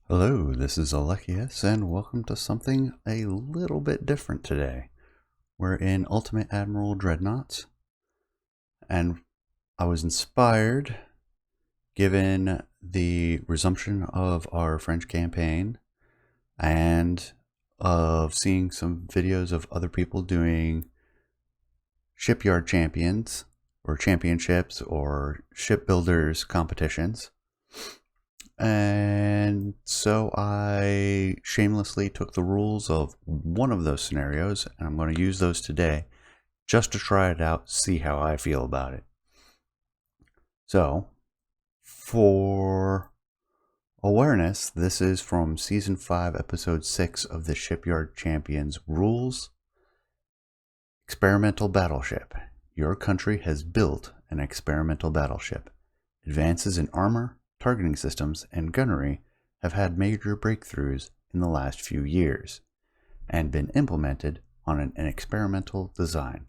Hello, this is Alechius, and welcome to something a little bit different today. We're in Ultimate Admiral Dreadnoughts, and I was inspired, given the resumption of our French campaign, and of seeing some videos of other people doing shipyard champions, or championships, or shipbuilders competitions. And so I shamelessly took the rules of one of those scenarios, and I'm going to use those today just to try it out, see how I feel about it. So, for awareness, this is from Season 5, Episode 6 of the Shipyard Champions Rules. Experimental Battleship. Your country has built an experimental battleship. Advances in armor, targeting systems, and gunnery have had major breakthroughs in the last few years and been implemented on an experimental design.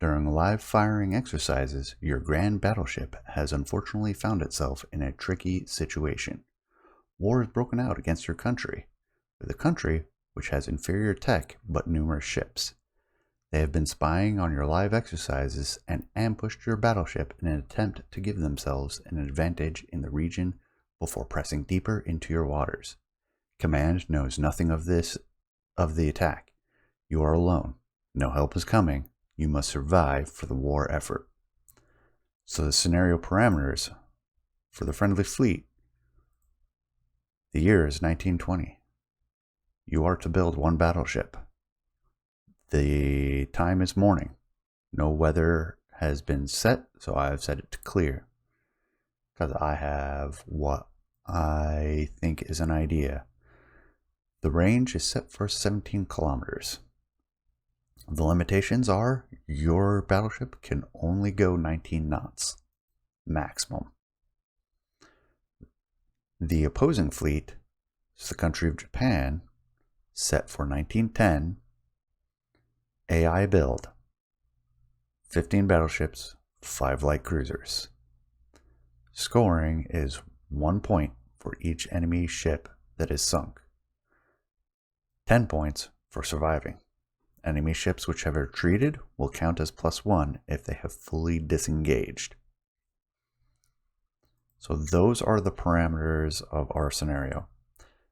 During live firing exercises, your grand battleship has unfortunately found itself in a tricky situation. War has broken out against your country, with a country which has inferior tech but numerous ships. They have been spying on your live exercises and ambushed your battleship in an attempt to give themselves an advantage in the region before pressing deeper into your waters. Command knows nothing of the attack. You are alone. No help is coming. You must survive for the war effort. So the scenario parameters for the friendly fleet. The year is 1920. You are to build one battleship. The time is morning. No weather has been set, so I have set it to clear. Because I have what I think is an idea. The range is set for 17 kilometers. The limitations are your battleship can only go 19 knots, maximum. The opposing fleet is the country of Japan, set for 1910. AI build, 15 battleships, 5 light cruisers. Scoring is 1 point for each enemy ship that is sunk. 10 points for surviving. Enemy ships which have retreated will count as +1 if they have fully disengaged. So those are the parameters of our scenario.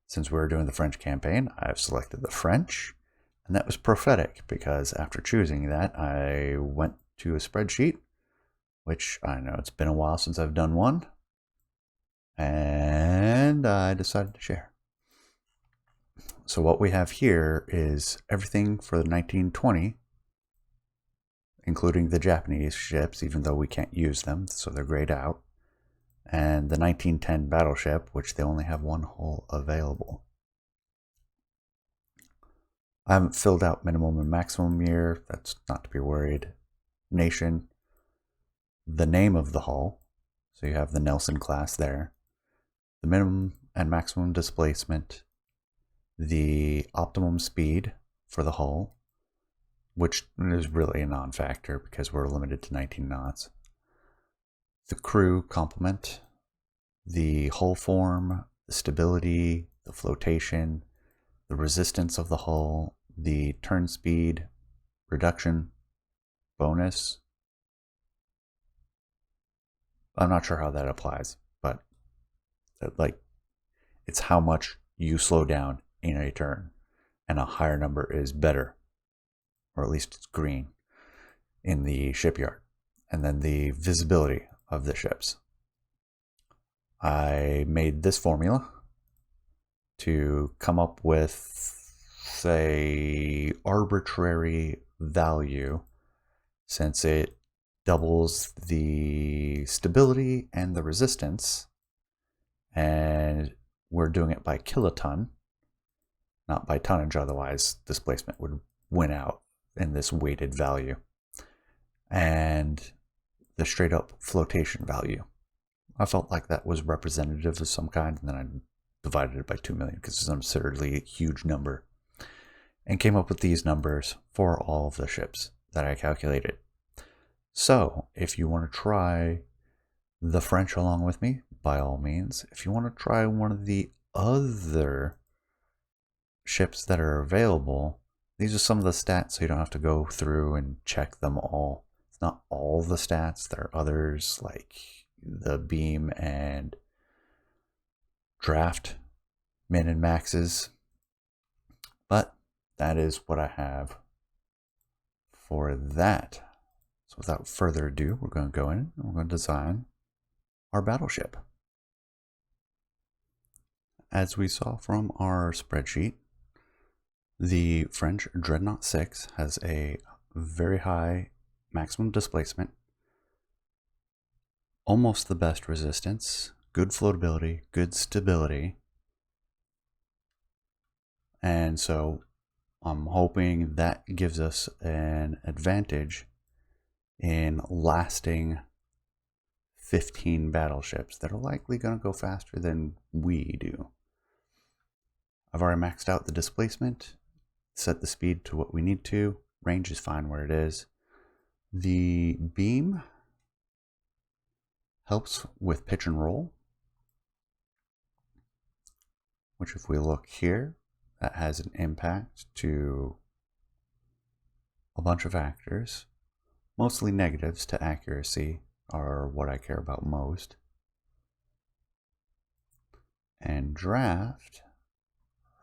Since we're doing the French campaign, I've selected the French. And that was prophetic, because after choosing that, I went to a spreadsheet, which I know it's been a while since I've done one, and I decided to share. So what we have here is everything for the 1920, including the Japanese ships, even though we can't use them, so they're grayed out, and the 1910 battleship, which they only have one hull available. I haven't filled out minimum and maximum year. That's not to be worried. Nation. The name of the hull. So you have the Nelson class there. The minimum and maximum displacement. The optimum speed for the hull, which is really a non-factor because we're limited to 19 knots. The crew complement. The hull form. The stability. The flotation. The resistance of the hull, the turn speed reduction bonus. I'm not sure how that applies, but it's how much you slow down in a turn, and a higher number is better, or at least it's green in the shipyard. And then the visibility of the ships. I made this formula to come up with, say, arbitrary value, since it doubles the stability and the resistance, and we're doing it by kiloton, not by tonnage, otherwise displacement would win out in this weighted value, and the straight up flotation value. I felt like that was representative of some kind, and then I divided it by 2 million because it's an absurdly huge number, and came up with these numbers for all of the ships that I calculated. So if you want to try the French along with me, by all means. If you want to try one of the other ships that are available, these are some of the stats, so you don't have to go through and check them all. It's not all the stats. There are others like the beam and draft min and maxes, but that is what I have for that. So without further ado, we're going to go in and we're going to design our battleship. As we saw from our spreadsheet, the French Dreadnought 6 has a very high maximum displacement, almost the best resistance, good floatability, good stability, and so I'm hoping that gives us an advantage in lasting 15 battleships that are likely going to go faster than we do. I've already maxed out the displacement, set the speed to what we need to. Range is fine where it is. The beam helps with pitch and roll, which if we look here, that has an impact to a bunch of factors. Mostly negatives to accuracy are what I care about most. And draft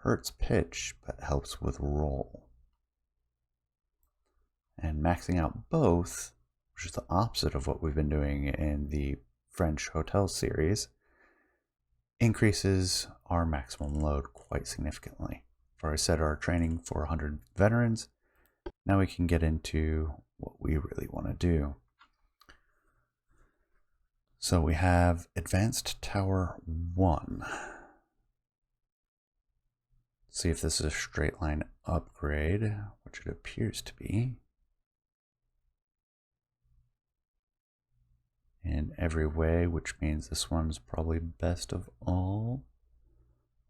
hurts pitch but helps with roll. And maxing out both, which is the opposite of what we've been doing in the French Hotel series, increases our maximum load quite significantly. For I set our training for 100 veterans, now we can get into what we really want to do. So we have Advanced Tower 1. See if this is a straight line upgrade, which it appears to be. In every way, which means this one's probably best of all.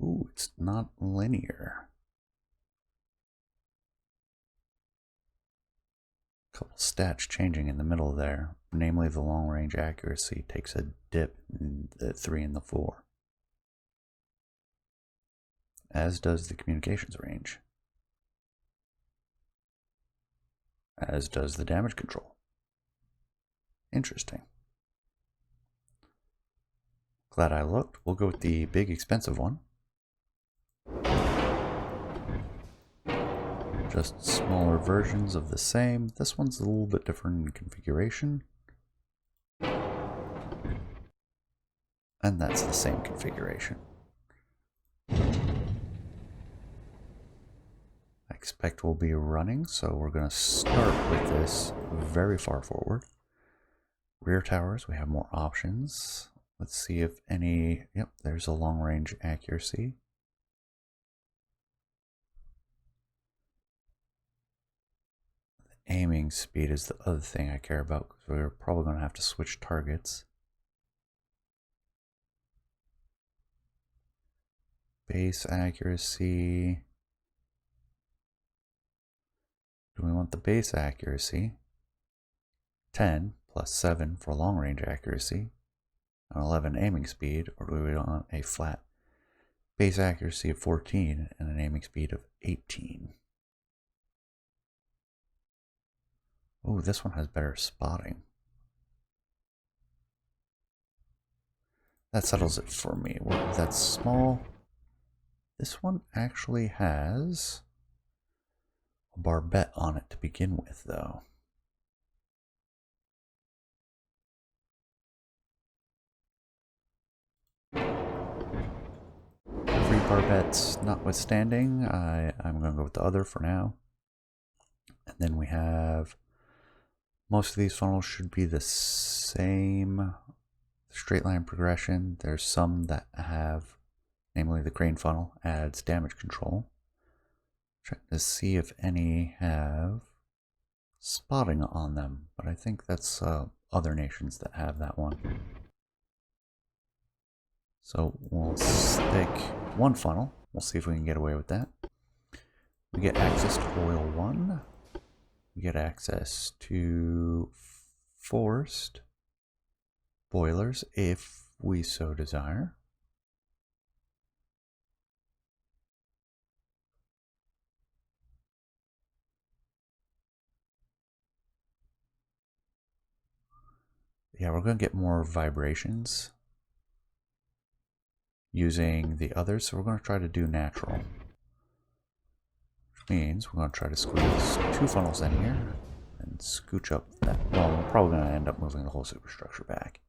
Ooh, it's not linear. Couple stats changing in the middle there, namely the long range accuracy takes a dip in the 3 and the 4, as does the communications range, as does the damage control. Interesting. Glad I looked. We'll go with the big expensive one. Just smaller versions of the same. This one's a little bit different in configuration. And that's the same configuration. I expect we'll be running, so we're going to start with this very far forward. Rear towers, we have more options. Let's see if any... Yep, there's a long range accuracy. Aiming speed is the other thing I care about, because we're probably going to have to switch targets. Base accuracy. Do we want the base accuracy? 10 plus 7 for long range accuracy. An 11 aiming speed, or do we want a flat base accuracy of 14 and an aiming speed of 18? Oh, this one has better spotting. That settles it for me. Well, that's small. This one actually has a barbette on it to begin with, though. Three barbettes notwithstanding, I'm going to go with the other for now. And then we have... Most of these funnels should be the same straight line progression. There's some that have, namely the crane funnel, adds damage control. Trying to see if any have spotting on them, but I think that's other nations that have that one. So we'll stick one funnel. We'll see if we can get away with that. We get access to oil 1. We get access to forced boilers if we so desire. yeah, we're going to get more vibrations using the others, so we're going to try to do natural. Which means we're going to try to squeeze 2 funnels in here and scooch up that. Well, we're probably going to end up moving the whole superstructure back.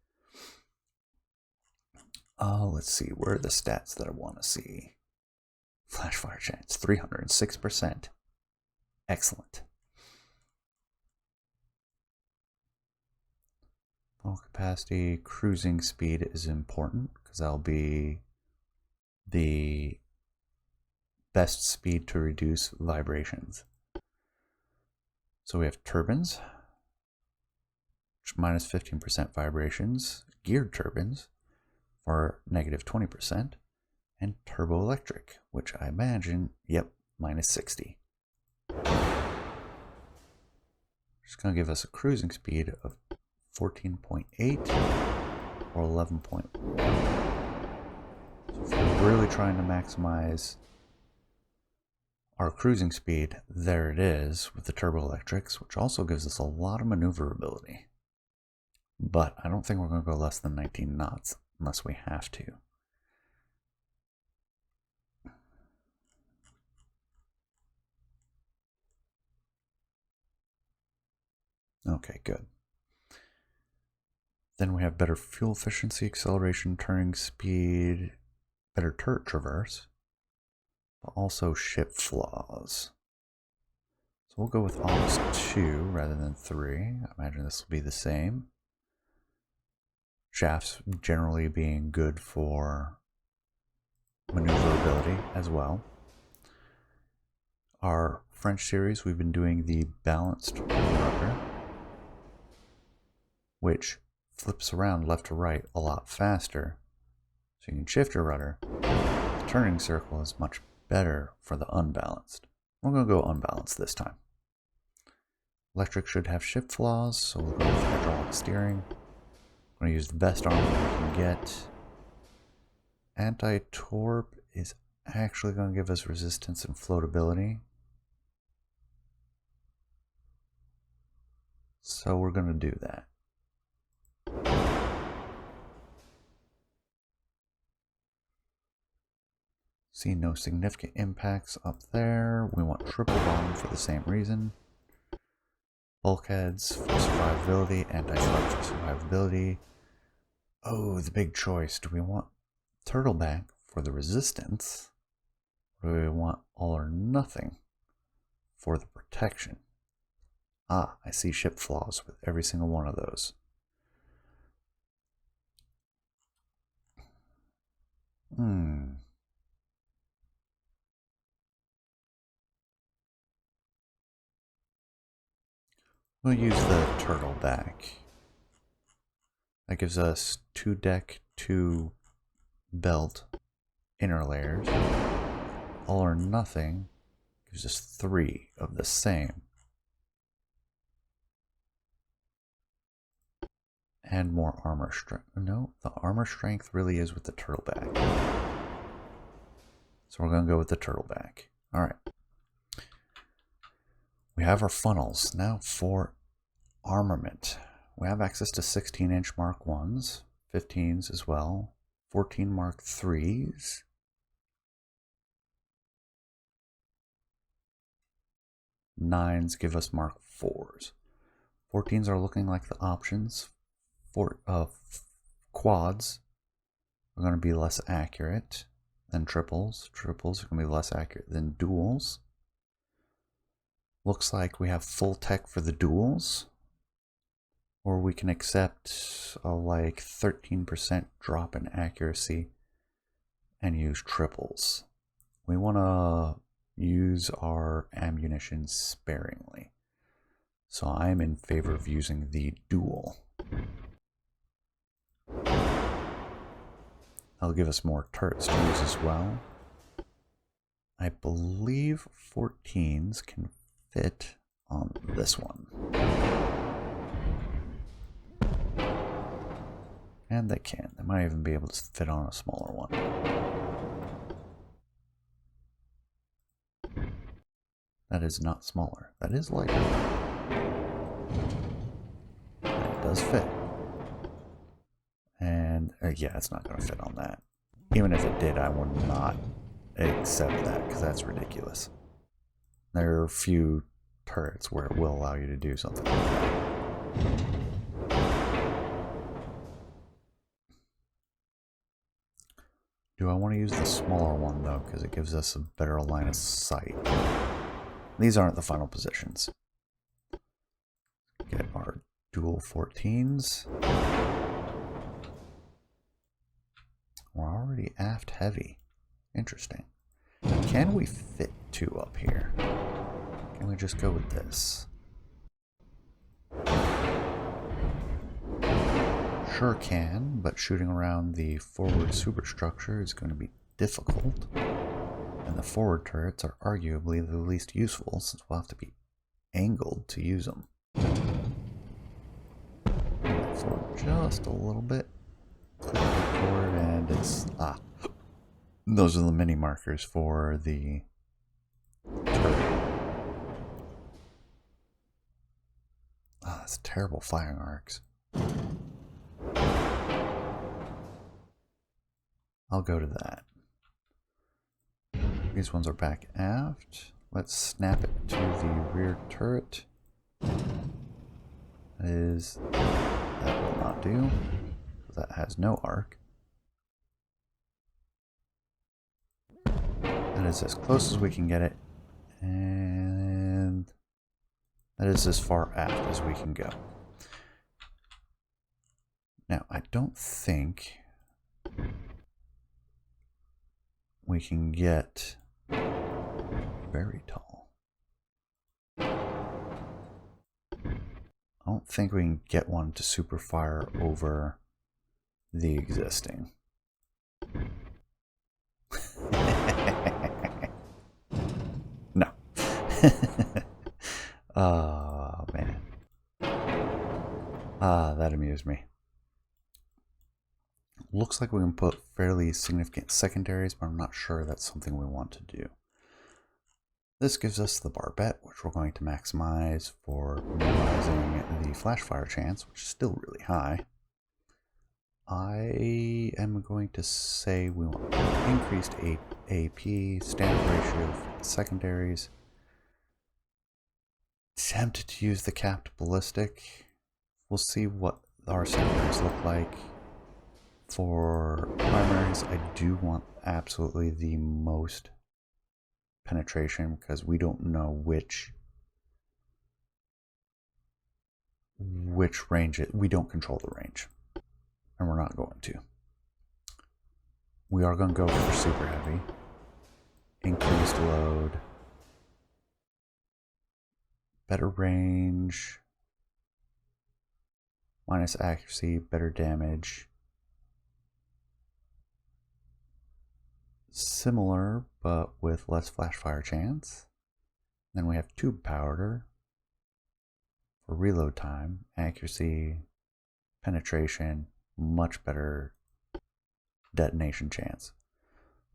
Let's see, where are the stats that I want to see? Flash fire chance, 306%. Excellent. Funnel capacity, cruising speed is important because that'll be the best speed to reduce vibrations. So we have turbines, which minus 15% vibrations, geared turbines for negative 20%, and turbo electric, which I imagine, yep, minus 60. Just going to give us a cruising speed of 14.8 or 11.1. So if we're really trying to maximize our cruising speed, there it is with the turbo electrics, which also gives us a lot of maneuverability. But I don't think we're going to go less than 19 knots unless we have to. Okay, good. Then we have better fuel efficiency, acceleration, turning speed, better turret traverse, but also ship flaws. So we'll go with almost 2 rather than 3. I imagine this will be the same. Shafts generally being good for maneuverability as well. Our French series, we've been doing the balanced rudder, which flips around left to right a lot faster. So you can shift your rudder. The turning circle is much better for the unbalanced. We're going to go unbalanced this time. Electric should have shift flaws, so we'll go with hydraulic steering. I'm going to use the best armor we can get. Anti-torp is actually going to give us resistance and floatability. So we're going to do that. See no significant impacts up there. We want triple bottom for the same reason. Bulkheads for survivability, anti-slug for survivability. Oh, the big choice. Do we want turtleback for the resistance? Or do we want all or nothing for the protection? Ah, I see ship flaws with every single one of those. We'll use the turtleback. That gives us 2 deck, 2 belt inner layers. All or nothing gives us 3 of the same. And more armor strength. No, the armor strength really is with the turtleback. So we're going to go with the turtleback. Alright. We have our funnels. Now for armament. We have access to 16-inch Mark 1s, 15s as well, 14 Mark 3s. Nines give us Mark 4s. 14s are looking like the options. Quads are going to be less accurate than triples. Triples are going to be less accurate than duals. Looks like we have full tech for the duals. Or we can accept a like 13% drop in accuracy and use triples. We want to use our ammunition sparingly. So I'm in favor of using the dual. That'll give us more turrets to use as well. I believe 14s can fit on this one. And they can. They might even be able to fit on a smaller one. That is not smaller. That is lighter. And it does fit. Yeah, it's not going to fit on that. Even if it did, I would not accept that because that's ridiculous. There are a few turrets where it will allow you to do something like that. Do I want to use the smaller one though, because it gives us a better line of sight? These aren't the final positions. Get our dual 14s. We're already aft heavy. Interesting. Can we fit 2 up here? Can we just go with this? Sure can, but shooting around the forward superstructure is going to be difficult. And the forward turrets are arguably the least useful, since we'll have to be angled to use them. Forward just a little bit. Click forward, and it's... those are the mini markers for the turret. That's terrible firing arcs. I'll go to that. These ones are back aft. Let's snap it to the rear turret. That will not do. That has no arc. That is as close as we can get it. And that is as far aft as we can go. Now, I don't think we can get very tall. I don't think we can get one to super fire over the existing. No. Oh, man. That amused me. Looks like we can put fairly significant secondaries, but I'm not sure that's something we want to do. This gives us the barbette, which we're going to maximize for minimizing the flash fire chance, which is still really high. I am going to say we want increased AP, standard ratio for the secondaries. Tempted to use the capped ballistic. We'll see what our secondaries look like. For primaries, I do want absolutely the most penetration because we don't know which range we don't control the range, and we're not going to. We are going to go for super heavy, increased load, better range, minus accuracy, better damage. Similar, but with less flash fire chance. Then we have tube powder for reload time, accuracy, penetration, much better detonation chance.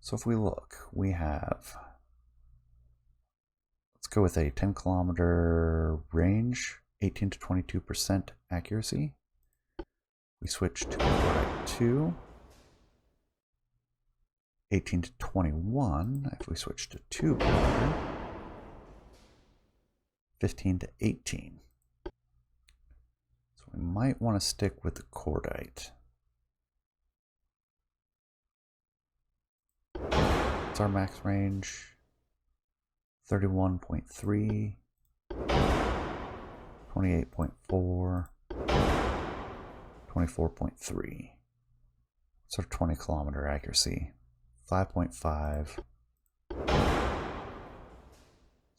So if we look, we have, let's go with a 10 kilometer range, 18 to 22% accuracy. We switch to right 2. 18 to 21, if we switch to tube powder, 15 to 18. So we might want to stick with the cordite. What's our max range? 31.3, 28.4, 24.3. What's our 20 kilometer accuracy? 5.5,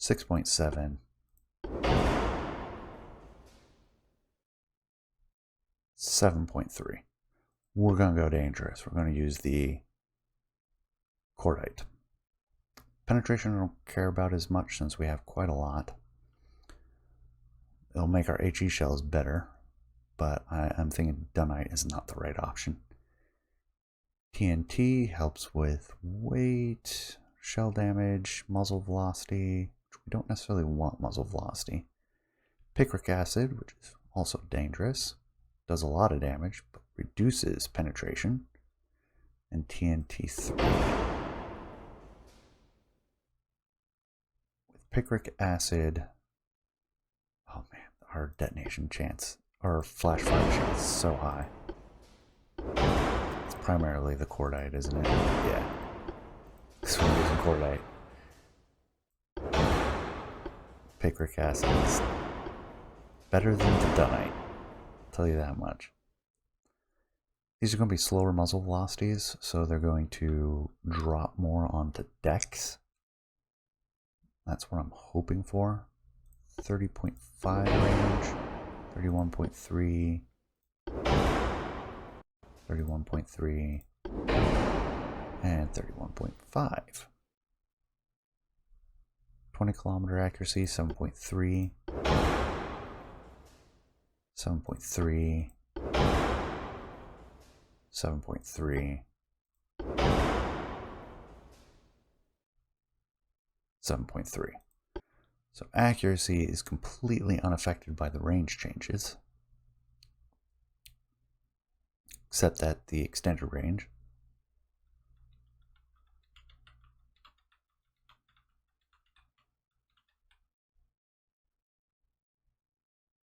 6.7, 7.3. We're going to go dangerous. We're going to use the cordite. Penetration I don't care about as much since we have quite a lot. It'll make our HE shells better, but I'm thinking dunite is not the right option. TNT helps with weight, shell damage, muzzle velocity, which we don't necessarily want muzzle velocity. Picric acid, which is also dangerous, does a lot of damage, but reduces penetration. And TNT 3. With picric acid, oh man, our detonation chance, our flash fire chance is so high. It's primarily the cordite, isn't it? Yeah. Because we're using cordite. Picric acid is better than the dunite. I'll tell you that much. These are going to be slower muzzle velocities, so they're going to drop more onto decks. That's what I'm hoping for. 30.5 range, 31.3, 31.3, and 31.5. 20 kilometer accuracy, 7.3, 7.3, 7.3, 7.3. So accuracy is completely unaffected by the range changes, except that the extended range.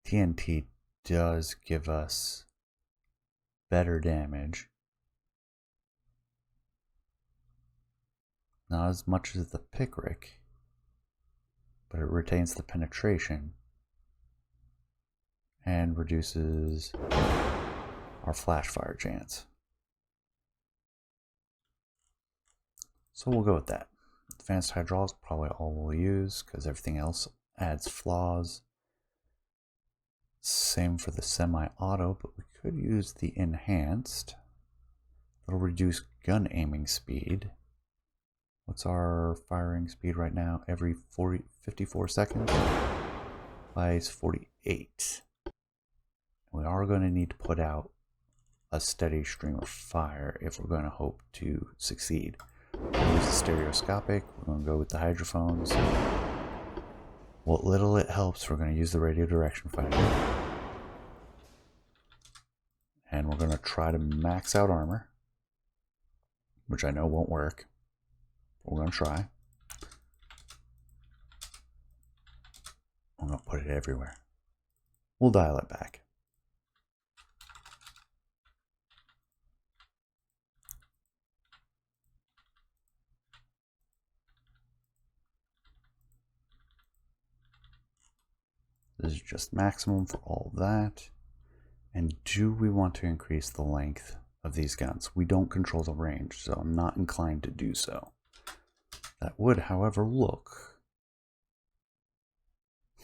TNT does give us better damage. Not as much as the picric, but it retains the penetration and reduces our flash fire chance. So we'll go with that. Advanced hydraulics, probably all we'll use because everything else adds flaws. Same for the semi-auto, but we could use the enhanced. It'll reduce gun aiming speed. What's our firing speed right now? Every 54 seconds? By 48. We are going to need to put out a steady stream of fire if we're going to hope to succeed. We'll use the stereoscopic. We're going to go with the hydrophones. What little it helps, we're going to use the radio direction finder. And we're going to try to max out armor, which I know won't work. We're going to try. I'm going to put it everywhere. We'll dial it back. This is just maximum for all of that. And do we want to increase the length of these guns? We don't control the range, so I'm not inclined to do so. That would, however, look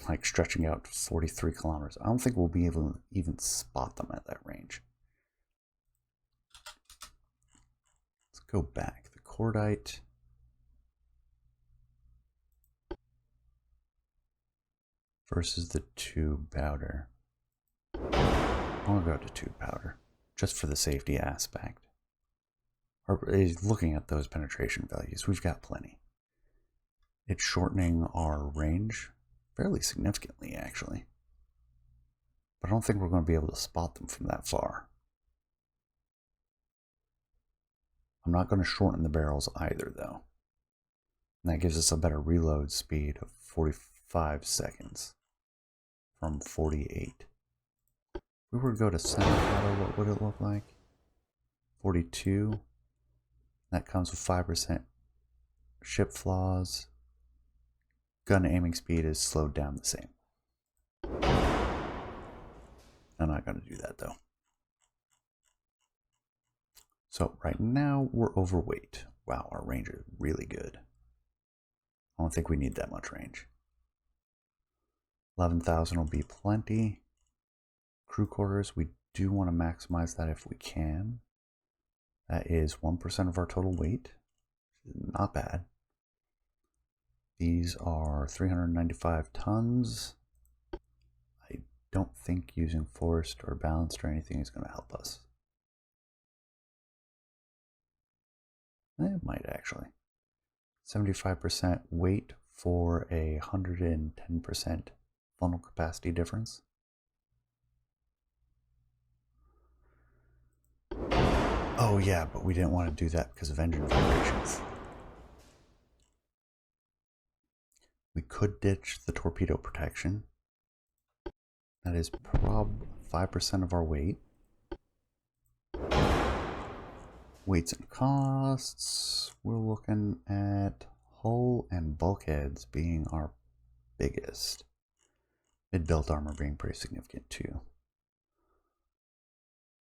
like stretching out to 43 kilometers. I don't think we'll be able to even spot them at that range. Let's go back. The cordite. Versus the tube powder. I'll go to tube powder, just for the safety aspect. Or looking at those penetration values, we've got plenty. It's shortening our range fairly significantly, actually. But I don't think we're going to be able to spot them from that far. I'm not going to shorten the barrels either, though. And that gives us a better reload speed of 45 seconds from 48. If we were to go to semi-auto, what would it look like? 42. That comes with 5% ship flaws. Gun aiming speed is slowed down the same. I'm not going to do that though. So right now we're overweight. Wow, our range is really good. I don't think we need that much range. 11,000 will be plenty. Crew quarters, we do want to maximize that if we can. That is 1% of our total weight. Not bad. These are 395 tons. I don't think using forced or balanced or anything is going to help us. It might actually. 75% weight for a 110% funnel capacity difference. Oh yeah, but we didn't want to do that because of engine vibrations. We could ditch the torpedo protection. That is prob 5% of our weight. Weights and costs, we're looking at hull and bulkheads being our biggest. Mid-built armor being pretty significant too.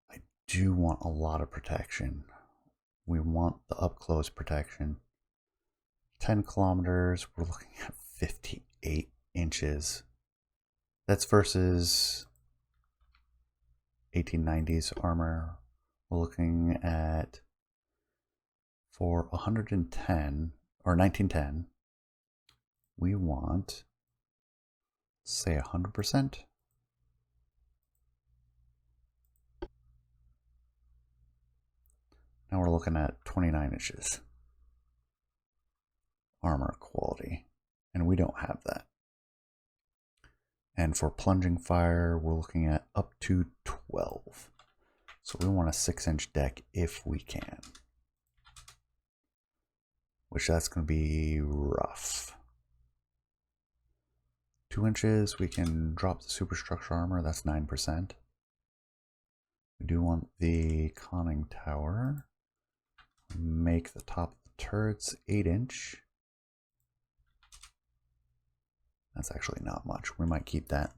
I do want a lot of protection. We want the up-close protection. 10 kilometers, we're looking at 58 inches. That's versus 1890s armor. We're looking at, for 110 or 1910, we want, say, 100%. Now we're looking at 29 inches armor quality, and we don't have that. And for plunging fire, we're looking at up to 12. So we want a 6-inch deck if we can, which that's going to be rough. 2 inches, we can drop the superstructure armor, that's 9%. We do want the conning tower. Make the top of the turrets 8-inch. That's actually not much. We might keep that.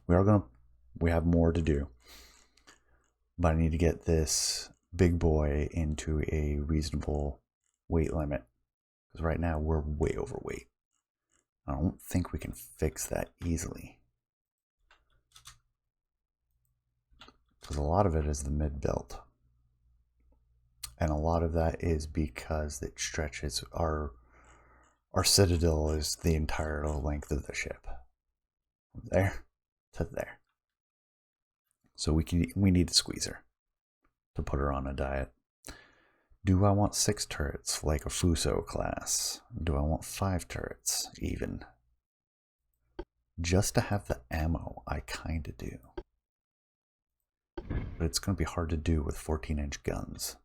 We have more to do. But I need to get this big boy into a reasonable weight limit. Because right now we're way overweight. I don't think we can fix that easily. Because a lot of it is the mid-built. And a lot of that is because it stretches our citadel is the entire length of the ship. From there to there. So we need to squeeze her to put her on a diet. Do I want 6 turrets like a Fuso class? Do I want 5 turrets even? Just to have the ammo, I kind of do. But it's going to be hard to do with 14-inch guns.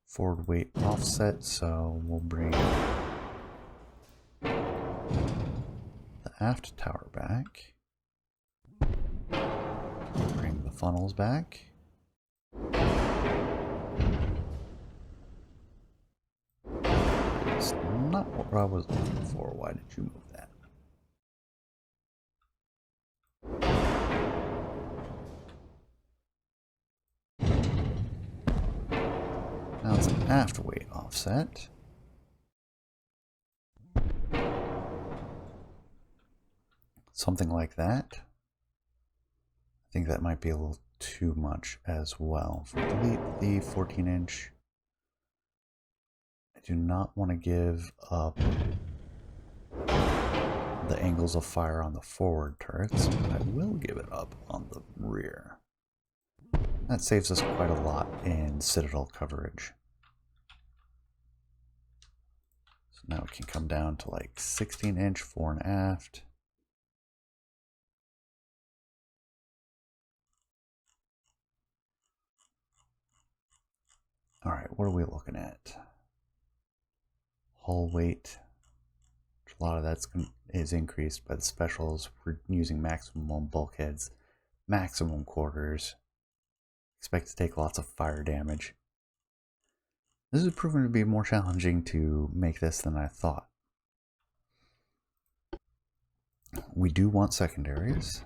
Forward weight offset, so we'll bring the aft tower back. Bring the funnels back. It's not what I was looking for. Why did you move that? Now it's an aft weight offset. Something like that. I think that might be a little too much as well. If we delete the 14-inch, I do not want to give up the angles of fire on the forward turrets, but I will give it up on the rear. That saves us quite a lot in citadel coverage. So now it can come down to like 16-inch fore and aft. All right, what are we looking at? Hull weight. A lot of that is increased by the specials. We're using maximum bulkheads, maximum quarters. Expect to take lots of fire damage. This is proving to be more challenging to make this than I thought. We do want secondaries.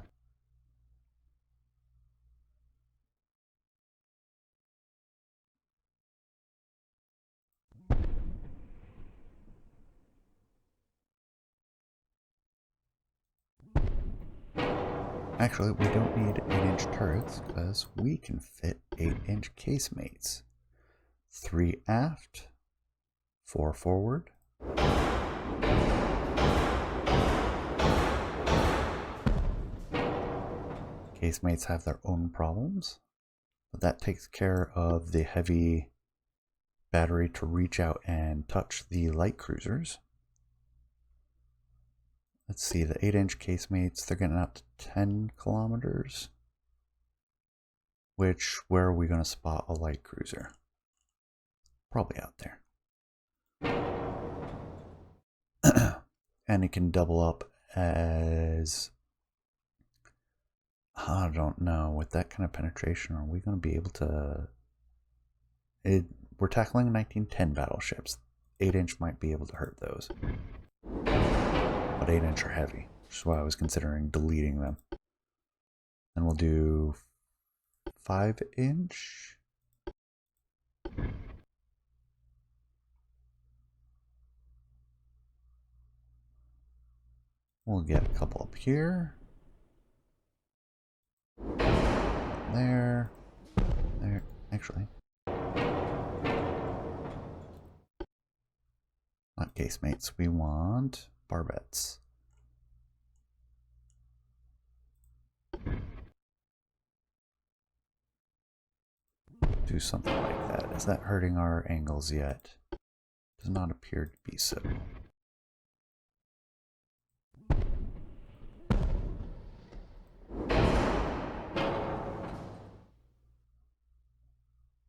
Actually, we don't need 8-inch turrets because we can fit 8-inch casemates. 3 aft, 4 forward. Casemates have their own problems, but that takes care of the heavy battery to reach out and touch the light cruisers. Let's see, the 8-inch casemates, they're getting up to 10 kilometers. Where are we going to spot a light cruiser? Probably out there. And it can double up as... I don't know. With that kind of penetration, are we going to be able to... We're tackling 1910 battleships. 8-inch might be able to hurt those. But 8-inch are heavy, which is why I was considering deleting them. And we'll do 5-inch. We'll get a couple up here. There. There. Actually. Not casemates. We want barbettes. Do something like that. Is that hurting our angles yet? Does not appear to be so.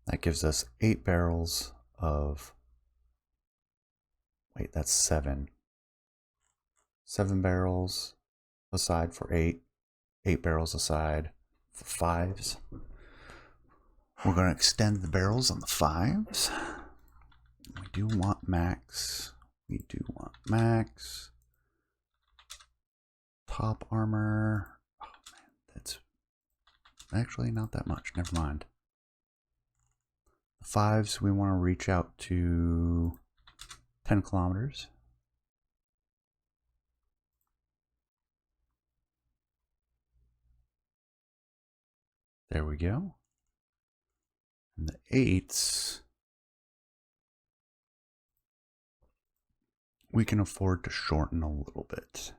That gives us 8 barrels of... Wait, that's 7. 7 barrels aside for 8. 8 barrels aside for 5s. We're going to extend the barrels on the 5s. We do want max. We do want max. Top armor. Oh man, that's actually not that much. Never mind. The 5s, we want to reach out to 10 kilometers. There we go. And the 8s, we can afford to shorten a little bit.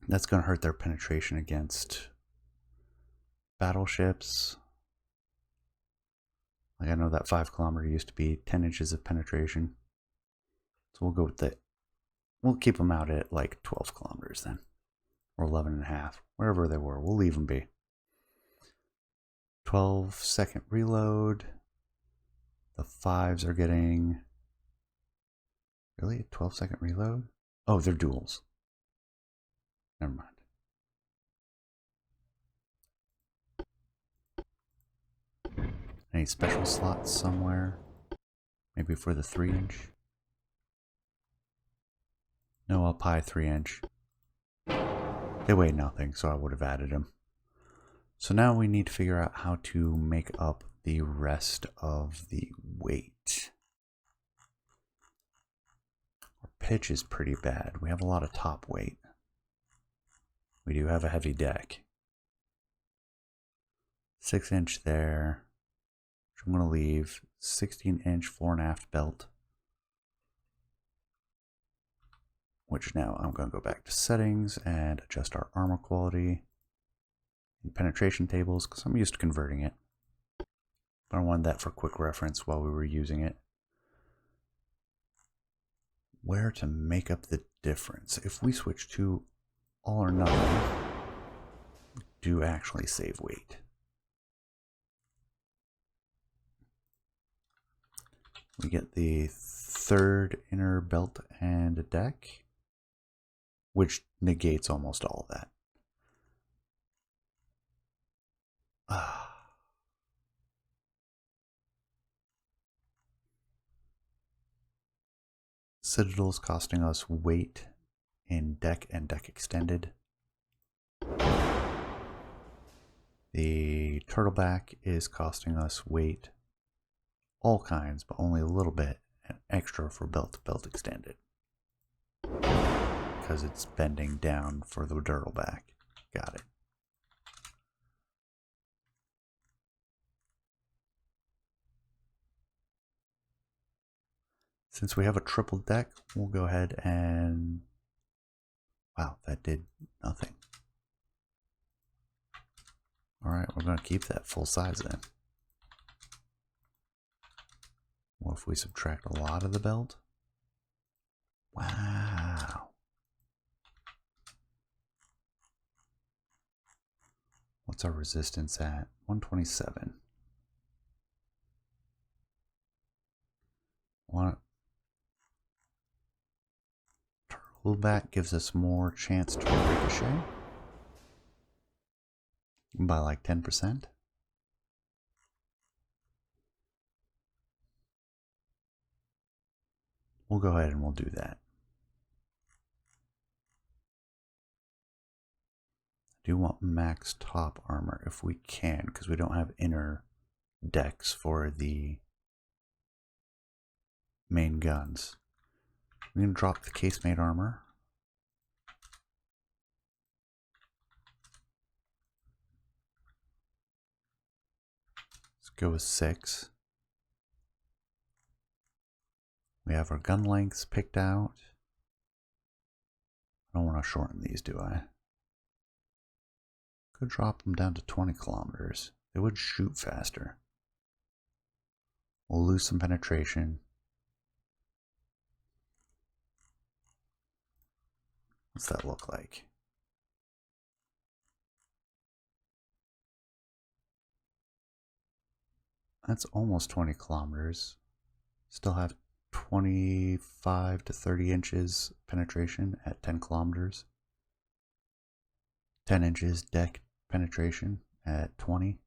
That's going to hurt their penetration against battleships. Like I know that 5 kilometer used to be 10 inches of penetration. So we'll go with that. We'll keep them out at like 12 kilometers then. Or 11 and a half. Wherever they were. We'll leave them be. 12-second reload. The 5s are getting... Really? A 12-second reload? Oh, they're duels. Never mind. Any special slots somewhere? Maybe for the 3-inch? No up high 3-inch. They weigh nothing, so I would have added them. So now we need to figure out how to make up the rest of the weight. Our pitch is pretty bad. We have a lot of top weight. We do have a heavy deck. 6-inch there. Which I'm going to leave. 16-inch fore and aft belt. Which now I'm going to go back to settings and adjust our armor quality and penetration tables because I'm used to converting it. But I wanted that for quick reference while we were using it. Where to make up the difference? If we switch to all or nothing, we do actually save weight. We get the 3rd inner belt and a deck, which negates almost all of that. Citadel's costing us weight in deck and deck extended. The turtleback is costing us weight, all kinds, but only a little bit, and extra for belt to belt extended. Because it's bending down for the turtleback. Got it. Since we have a triple deck, we'll go ahead and... Wow, that did nothing. Alright, we're going to keep that full size then. What if we subtract a lot of the belt? Wow. What's our resistance at? 127. What? Turtleback gives us more chance to ricochet by like 10%. We'll go ahead and we'll do that. I do want max top armor if we can, because we don't have inner decks for the main guns. We're going to drop the casemate armor. Let's go with 6. We have our gun lengths picked out. I don't want to shorten these, do I? Could drop them down to 20 kilometers. They would shoot faster. We'll lose some penetration. What's that look like? That's almost 20 kilometers. Still have 25 to 30 inches penetration at 10 kilometers. 10 inches deck penetration at 20.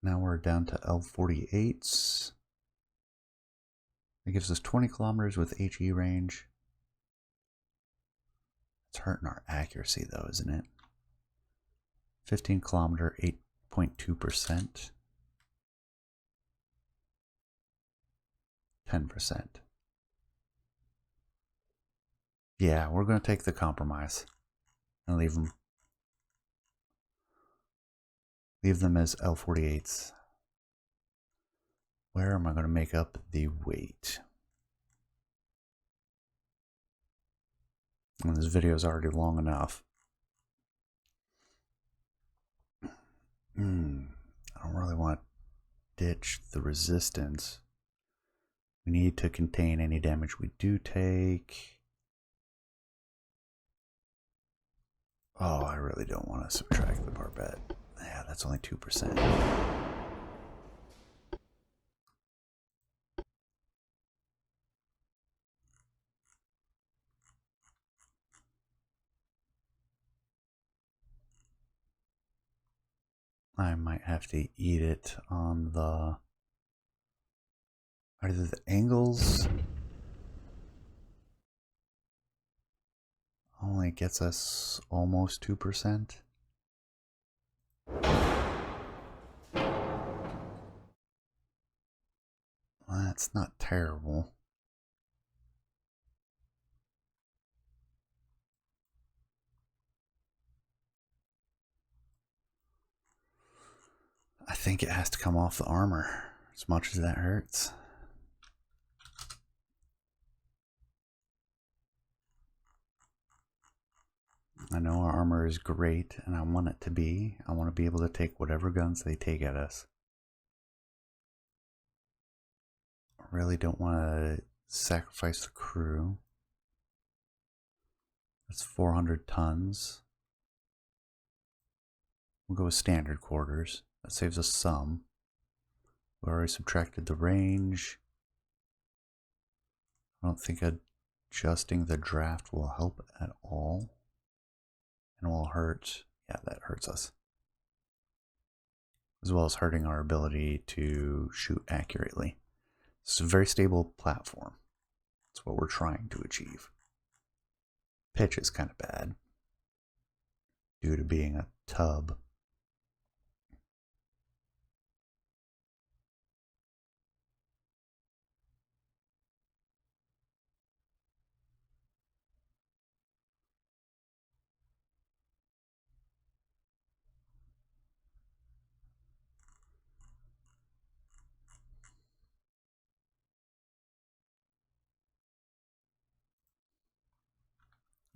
Now we're down to L48s. It gives us 20 kilometers with HE range. It's hurting our accuracy though, isn't it? 15 kilometer, 8.2%. 10%. Yeah, we're going to take the compromise and leave them as L48s. Where am I going to make up the weight? And this video is already long enough. I don't really want to ditch the resistance. We need to contain any damage we do take. Oh, I really don't want to subtract the barbette. Yeah, that's only 2%. I might have to eat it on the either the angles. Only gets us almost 2%. That's not terrible. I think it has to come off the armor, as much as that hurts. I know our armor is great, and I want it to be. I want to be able to take whatever guns they take at us. I really don't want to sacrifice the crew. That's 400 tons. We'll go with standard quarters. That saves us some. We already subtracted the range. I don't think adjusting the draft will help at all. And will hurt. Yeah, that hurts us. As well as hurting our ability to shoot accurately. It's a very stable platform. That's what we're trying to achieve. Pitch is kind of bad due to being a tub.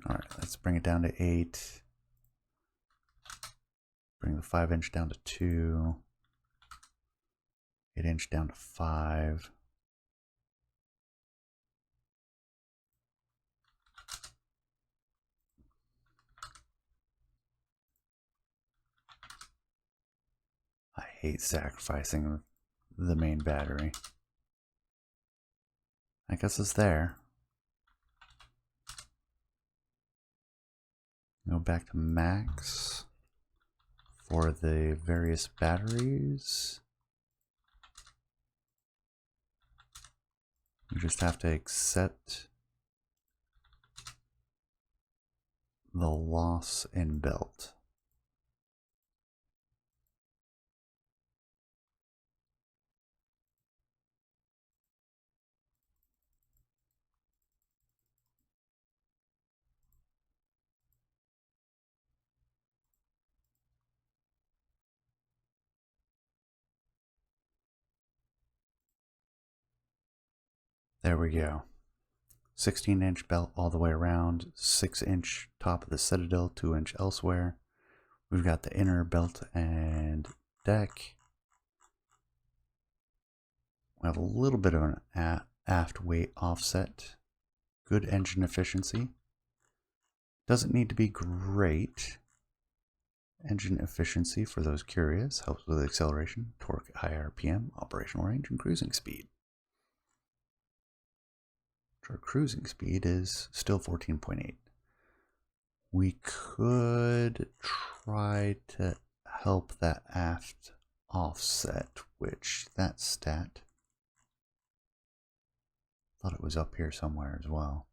All right, let's bring it down to 8. Bring the 5-inch down to 2. 8-inch down to 5. hate sacrificing the main battery. I guess it's there. Go back to max for the various batteries. You just have to accept the loss in belt. There we go. 16-inch belt all the way around, 6-inch top of the citadel, 2-inch elsewhere. We've got the inner belt and deck. We have a little bit of an aft weight offset. Good engine efficiency. Doesn't need to be great. Engine efficiency, for those curious, helps with acceleration, torque, high RPM, operational range, and cruising speed. Our cruising speed is still 14.8. We could try to help that aft offset, which that stat, thought it was up here somewhere as well.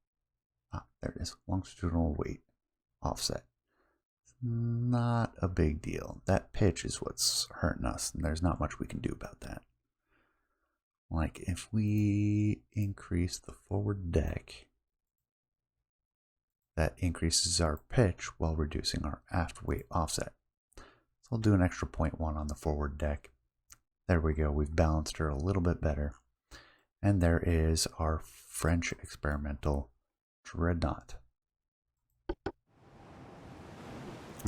Ah, there it is. Longitudinal weight offset. Not a big deal. That pitch is what's hurting us, and there's not much we can do about that. Like, if we increase the forward deck, that increases our pitch while reducing our aft weight offset. So I'll do an extra 0.1 on the forward deck. There we go. We've balanced her a little bit better. And there is our French experimental Dreadnought.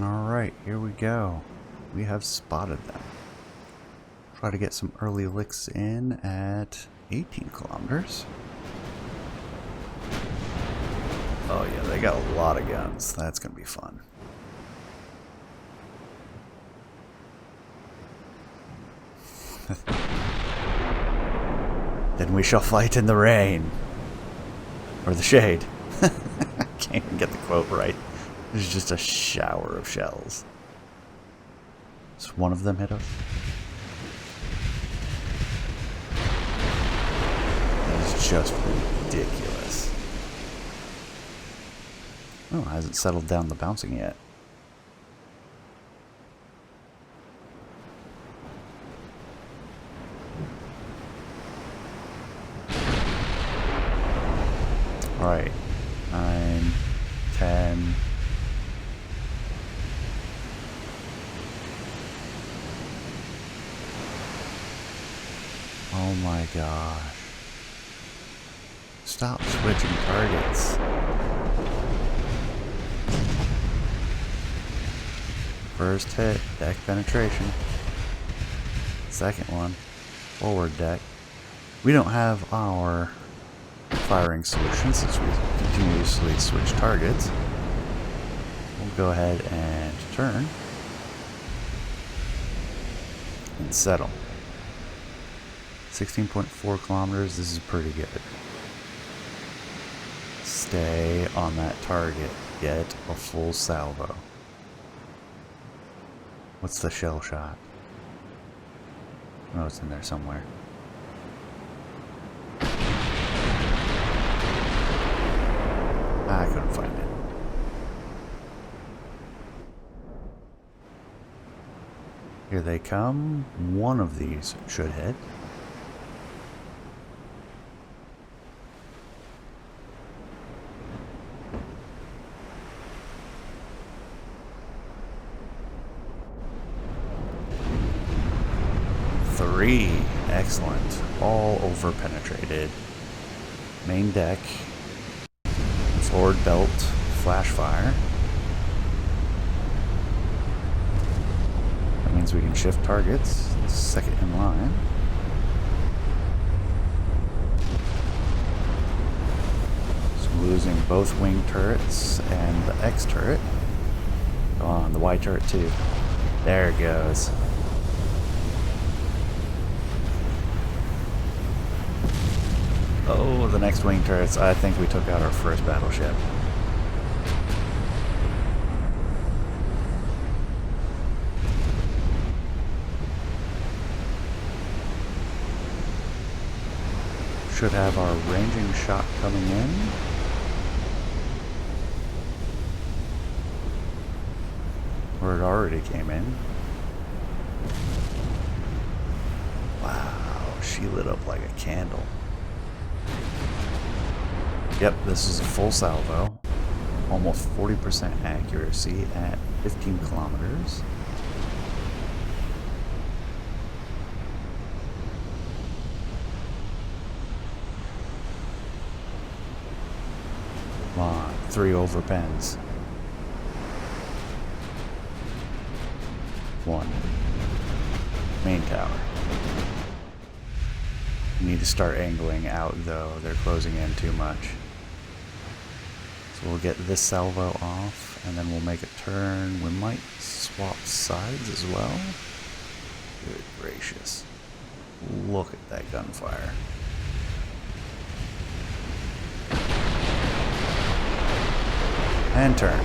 Alright, here we go. We have spotted them. Try to get some early licks in at 18 kilometers. Oh yeah, they got a lot of guns. That's going to be fun. Then we shall fight in the rain. Or the shade. I can't even get the quote right. There's just a shower of shells. Does one of them hit us? Just ridiculous. Oh, it hasn't settled down the bouncing yet. Alright. 9, 10. Oh my gosh. Stop switching targets. First hit, deck penetration. Second one, forward deck. We don't have our firing solution since we continuously switch targets. We'll go ahead and turn and settle. 16.4 kilometers, this is pretty good. Stay on that target. Get a full salvo. What's the shell shot? Oh, it's in there somewhere. I couldn't find it. Here they come. One of these should hit. Three. Excellent. All over penetrated. Main deck. Forward belt. Flash fire. That means we can shift targets. Second in line. So losing both wing turrets and the X turret. Go on, the Y turret too. There it goes. Oh, the next wing turrets. I think we took out our first battleship. Should have our ranging shot coming in. Or it already came in. Wow, she lit up like a candle. Yep, this is a full salvo. Almost 40% accuracy at 15 kilometers. Come on, 3 overpens. 1. Main tower. We need to start angling out though, they're closing in too much. So we'll get this salvo off and then we'll make a turn. We might swap sides as well. Good gracious. Look at that gunfire. And turn.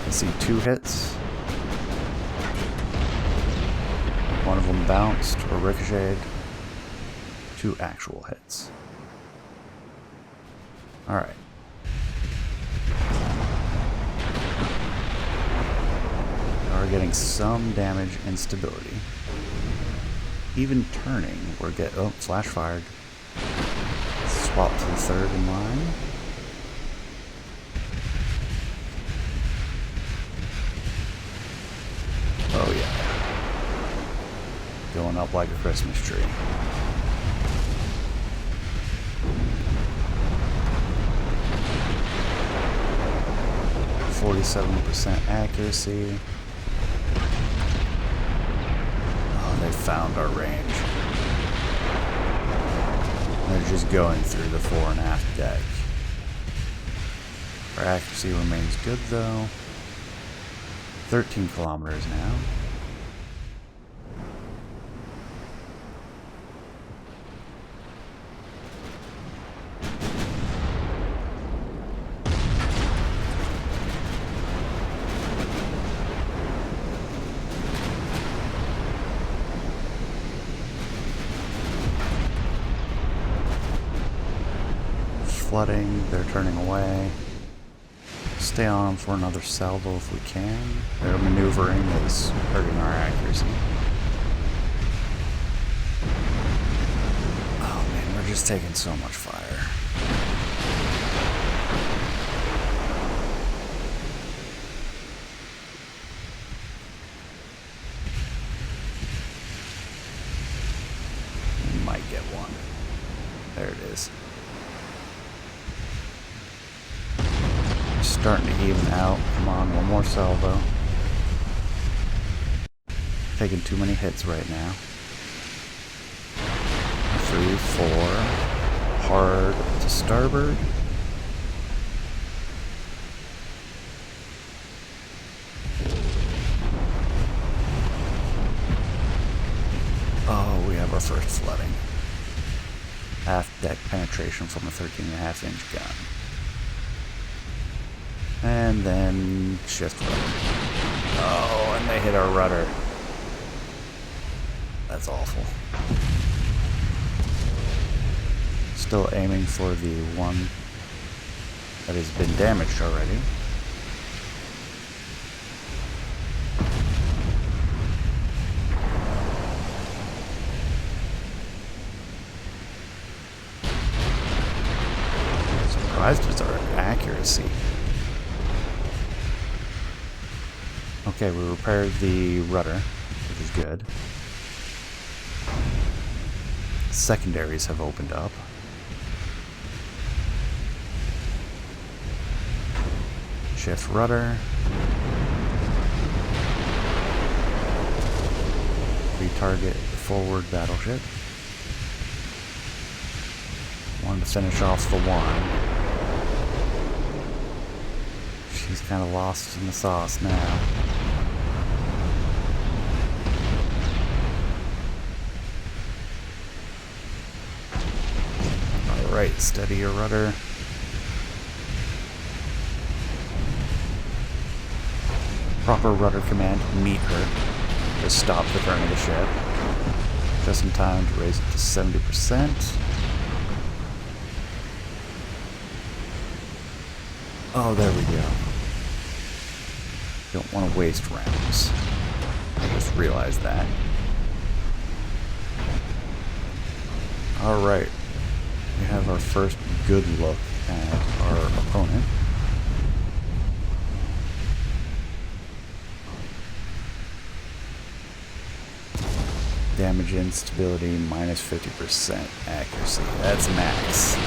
I see 2 hits. One of them bounced or ricocheted. 2 actual hits. Alright. We're getting some damage and stability. Even turning, we're getting... Oh, flash fired. Swap to the 3rd in line. Oh yeah. Going up like a Christmas tree. .47% accuracy. Oh, they found our range. They're just going through the fore and aft deck. Our accuracy remains good though. 13 kilometers now. Flooding, they're turning away. Stay on them for another salvo if we can. Their maneuvering is hurting our accuracy. Oh man, we're just taking so much fire. We might get one. There it is. Starting to even out. Come on, one more salvo. Taking too many hits right now. 3, 4. Hard to starboard. Oh, we have our first flooding. Aft deck penetration from a 13.5-inch gun. And then shift rudder. Oh, and they hit our rudder. That's awful. Still aiming for the one that has been damaged already. Surprised with our accuracy. Okay, we repaired the rudder, which is good. Secondaries have opened up. Shift rudder. Retarget the forward battleship. 1 Time to finish off the one. She's kind of lost in the sauce now. Alright, steady your rudder. Proper rudder command, meet her. Just stop the burn of the ship. Just in time to raise it to 70%. Oh, there we go. Don't want to waste rounds. I just realized that. Alright. We have our first good look at our opponent. Damage instability minus 50% accuracy. That's max.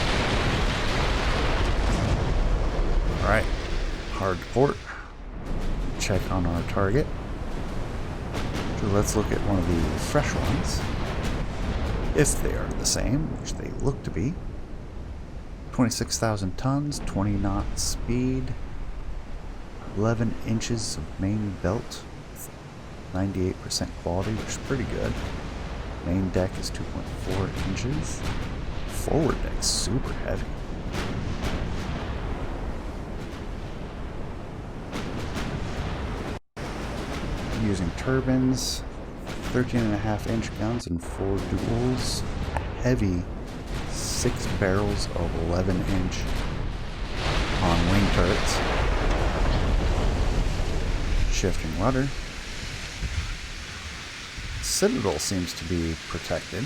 Alright. Hard port. Check on our target. So let's look at one of the fresh ones. If they are the same, which they look to be. 26,000 tons, 20 knots speed, 11 inches of main belt, 98% quality, which is pretty good. Main deck is 2.4 inches. Forward deck super heavy. Using turbines, 13.5-inch guns and 4 duals, heavy 6 barrels of 11-inch on wing turrets, shifting rudder. Citadel seems to be protected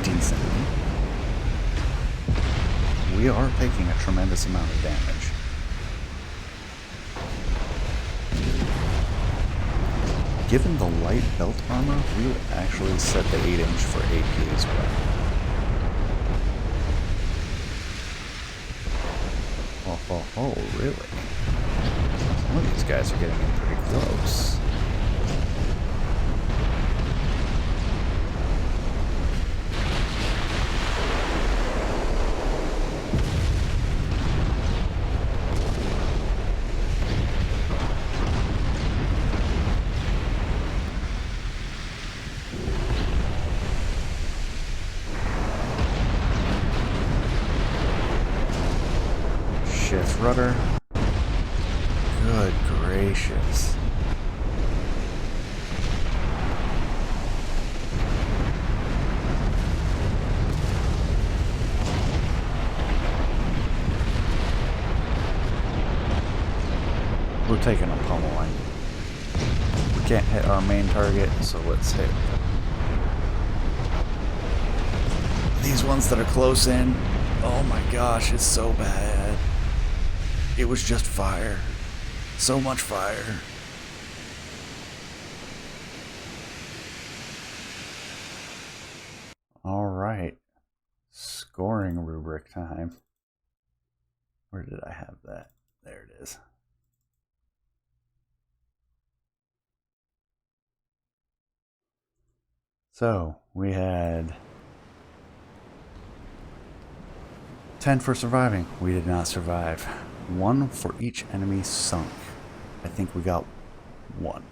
decently. We are taking a tremendous amount of damage. Given the light belt armor, we will actually set the 8-inch for AP as well. Oh, really? Some of these guys are getting in pretty close. Shift rudder. Good gracious. We're taking a pummeling. We can't hit our main target, so let's hit these ones that are close in. Oh my gosh, it's so bad. It was just fire. So much fire. Alright. Scoring rubric time. Where did I have that? There it is. So, we had 10 for surviving. We did not survive. 1 for each enemy sunk. I think we got 1.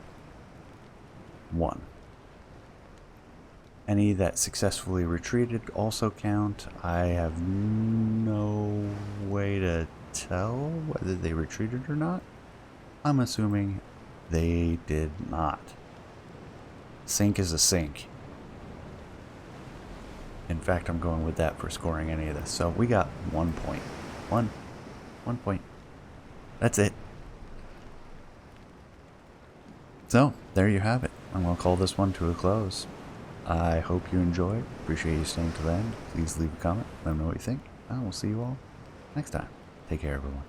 Any that successfully retreated also count. I have no way to tell whether they retreated or not. I'm assuming they did not. Sink is a sink. In fact, I'm going with that for scoring any of this. So we got 1 point. 1 point. That's it. So, there you have it. I'm going to call this one to a close. I hope you enjoyed. Appreciate you staying to the end. Please leave a comment. Let me know what you think. And we'll see you all next time. Take care, everyone.